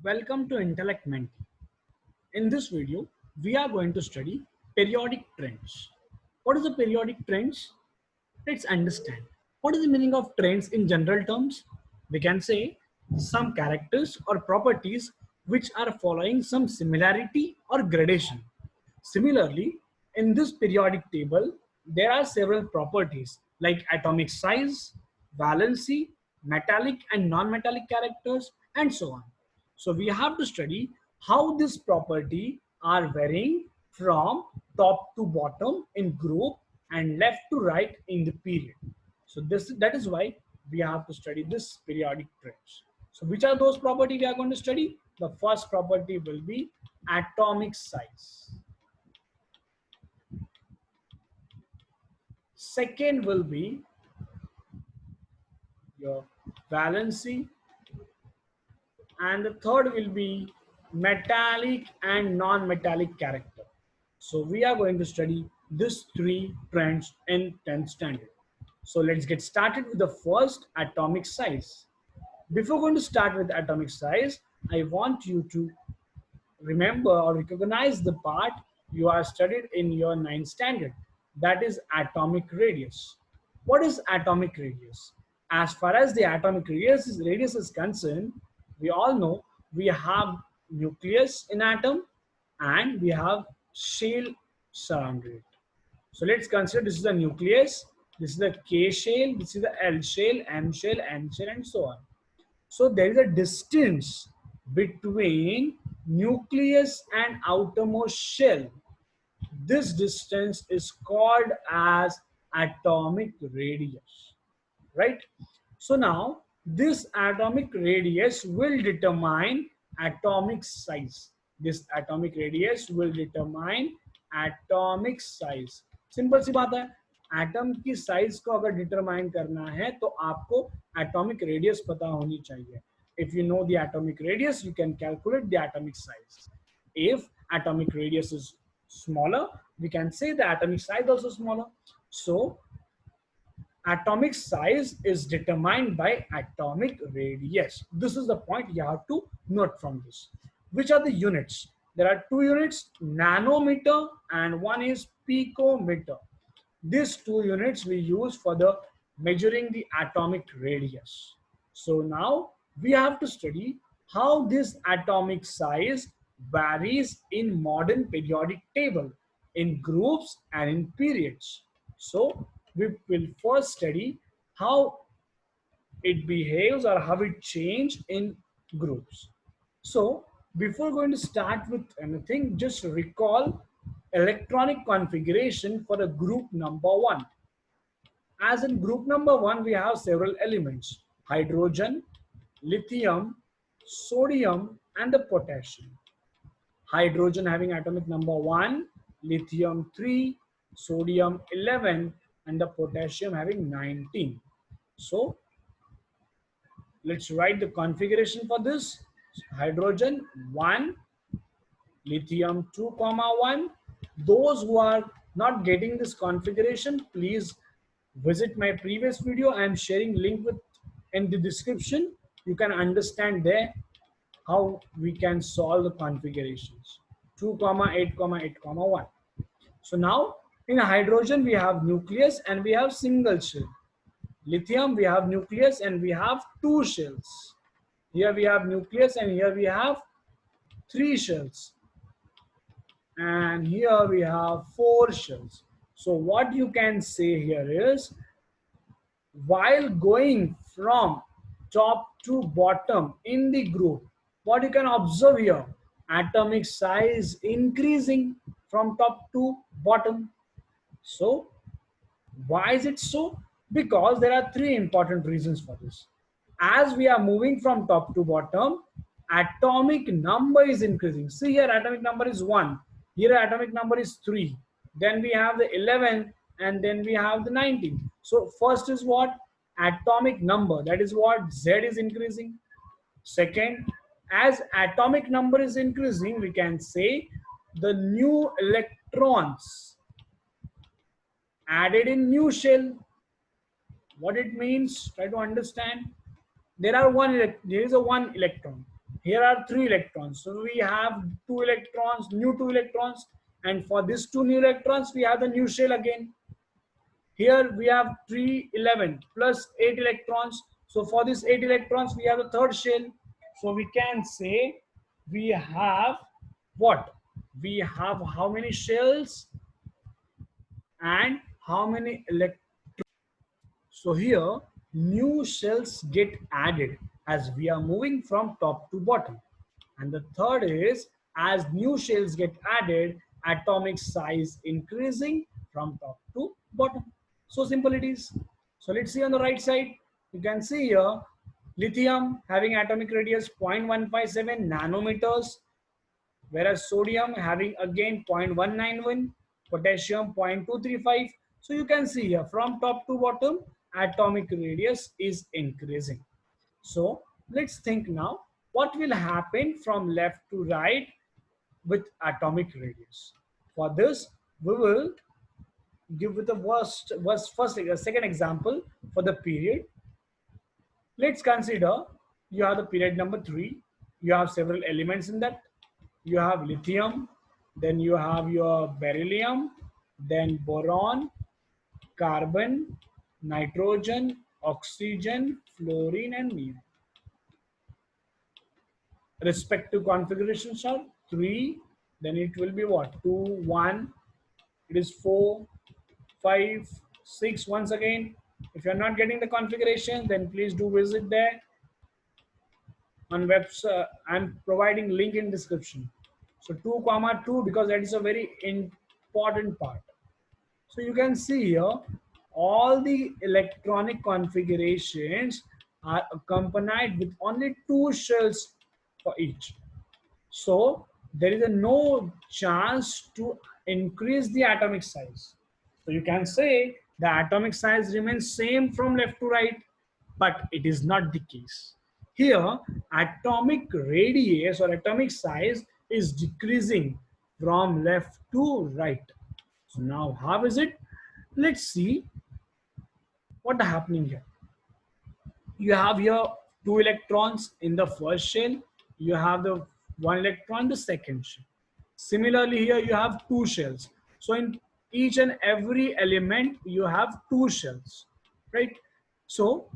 Welcome to Intellect Menti. In this video, we are going to study periodic trends. What is the periodic trends? Let's understand. What is the meaning of trends in general terms? We can say some characters or properties which are following some similarity or gradation. Similarly, in this periodic table, there are several properties like atomic size, valency, metallic and non-metallic characters, and so on. So we have to study how this property are varying from top to bottom in group and left to right in the period. So that is why we have to study this periodic trends. So which are those property we are going to study? The first property will be atomic size. Second will be your valency, and the third will be metallic and non-metallic character. So we are going to study these three trends in 10th standard. So let's get started with the first, atomic size. Before going to start with atomic size, I want you to remember or recognize the part you are studied in your 9th standard, that is atomic radius. What is atomic radius? As far as the atomic radius is concerned, we all know we have nucleus in atom and we have shell surrounded it. So let's consider this is the nucleus, this is the K shell, this is the L shell, M shell, N shell, and so on. So there is a distance between nucleus and outermost shell. This distance is called as atomic radius, right? So now this atomic radius will determine atomic size. This atomic radius will determine atomic size. Simple सी बात है, atom की size को अगर determine करना है तो आपको एटॉमिक रेडियस पता होनी चाहिए. If you know the atomic radius, you can calculate the atomic size. If atomic radius is smaller, we can say the atomic size also smaller. So atomic size is determined by atomic radius. This is the point you have to note from this. Which are the units? There are two units, nanometer and one is picometer. These two units we use for the measuring the atomic radius. So now we have to study how this atomic size varies in modern periodic table in groups and in periods. So we will first study how it behaves or how it changes in groups. So before going to start with anything, just recall electronic configuration for a group number one. As in group number one, we have several elements: hydrogen, lithium, sodium, and the potassium. Hydrogen having atomic number 1, lithium 3, sodium 11, and the potassium having 19. So let's write the configuration for this. Hydrogen 1, lithium 2, 1. Those who are not getting this configuration, please visit my previous video. I am sharing link with in the description. You can understand there how we can solve the configurations. 2, 8, 8, 1. So now in hydrogen we have nucleus and we have single shell. Lithium we have nucleus and we have two shells. Here we have nucleus and here we have three shells. And here we have four shells. So what you can say here is, while going from top to bottom in the group, what you can observe here, atomic size increasing from top to bottom. So why is it so? Because there are three important reasons for this. As we are moving from top to bottom, atomic number is increasing. See here, atomic number is 1. Here atomic number is 3. Then we have the 11 and then we have the 19. So first is what? Atomic number. That is what Z is increasing. Second, as atomic number is increasing, we can say the new electrons added in new shell. What it means, try to understand. There is a one electron. Here are 3 electrons. So we have 2 electrons, new 2 electrons, and for these 2 new electrons, we have the new shell again. Here we have 311 plus 8 electrons. So for these 8 electrons, we have the third shell. So we can say we have what? We have how many shells and how many electrons. So here new shells get added as we are moving from top to bottom. And the third is as new shells get added, atomic size increasing from top to bottom. So simple it is. So let's see on the right side. You can see here lithium having atomic radius 0.157 nanometers, whereas sodium having again 0.191, potassium 0.235. So you can see here from top to bottom atomic radius is increasing. So let's think now what will happen from left to right with atomic radius. For this we will give with the second example for the period. Let's consider you have the period number 3. You have several elements in that. You have lithium, then you have your beryllium, then boron, carbon, nitrogen, oxygen, fluorine, and neon. Respective configurations are 3, then it will be what? 2, 1, it is 4, 5, 6 once again. If you are not getting the configuration, then please do visit there on website. I'm providing link in description. So 2 comma 2 because that is a very important part. So you can see here all the electronic configurations are accompanied with only 2 shells for each. So there is a no chance to increase the atomic size. So you can say the atomic size remains same from left to right, but it is not the case. Here, atomic radius or atomic size is decreasing from left to right. So now how is it? Let's see what is happening here. You have here 2 electrons in the first shell. You have the 1 electron in the second shell. Similarly, here you have 2 shells. So in each and every element, you have 2 shells, right? So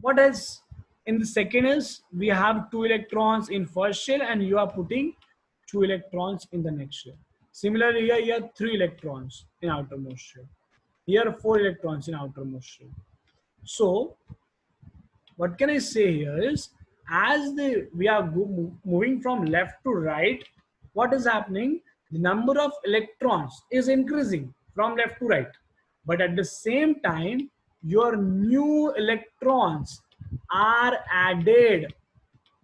what is in the second is we have 2 electrons in first shell and you are putting 2 electrons in the next shell. Similarly, here you have 3 electrons in outermost shell. Here 4 electrons in outermost shell. So what can I say here is as we are moving from left to right, what is happening? The number of electrons is increasing from left to right. But at the same time, your new electrons are added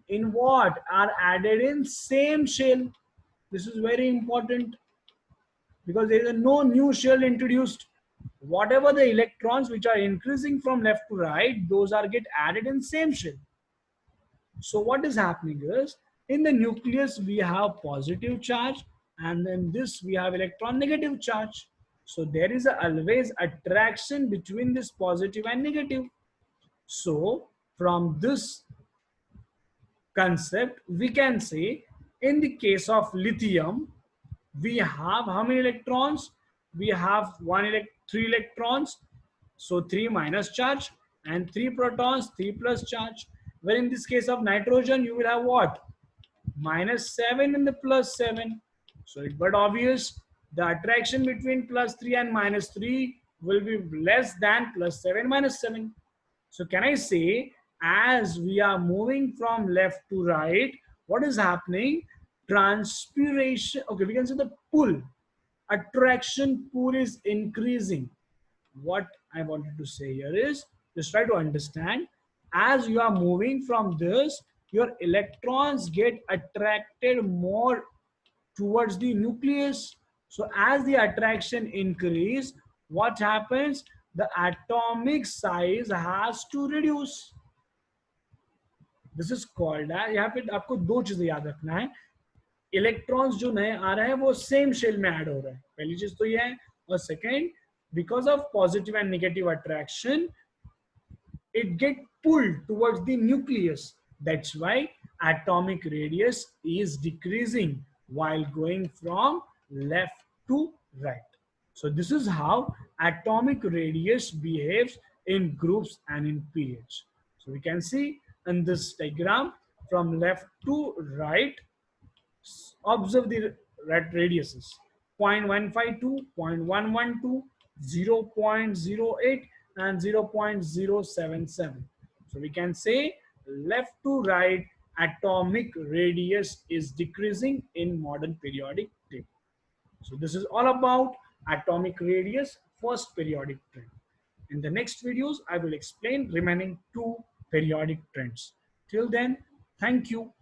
in what? Are added in same shell. This is very important because there is no new shell introduced. Whatever the electrons which are increasing from left to right, those are get added in same shell. So what is happening is in the nucleus we have positive charge and then this we have electron negative charge. So there is always attraction between this positive and negative. So from this concept we can say in the case of lithium we have how many electrons? We have 3 electrons, so 3 minus charge, and 3 protons, 3 plus charge. Where in this case of nitrogen you will have what? Minus 7 and the plus 7. So it but obvious the attraction between plus 3 and minus 3 will be less than plus 7 minus 7. So can I say as we are moving from left to right, what is happening? Transpiration, okay, we can say the pull, attraction pull is increasing. What I wanted to say here is just try to understand as you are moving from this, your electrons get attracted more towards the nucleus. So as the attraction increase, what happens? The atomic size has to reduce. This is called यहाँ पे आपको दो चीजें याद रखना है. Electrons जो नए आ रहे हैं वो सेम शेल में ऐड हो रहे हैं. पहली चीज तो ये है. और second, because of positive and negative attraction, it get pulled towards the nucleus. That's why atomic radius is decreasing while going from left to right. So this is how atomic radius behaves in groups and in periods. So we can see in this diagram from left to right, observe the radiuses 0.152, 0.112, 0.08 and 0.077. So we can say left to right atomic radius is decreasing in modern periodic table. So this is all about atomic radius first periodic trend. In the next videos, I will explain remaining two periodic trends. Till then, thank you.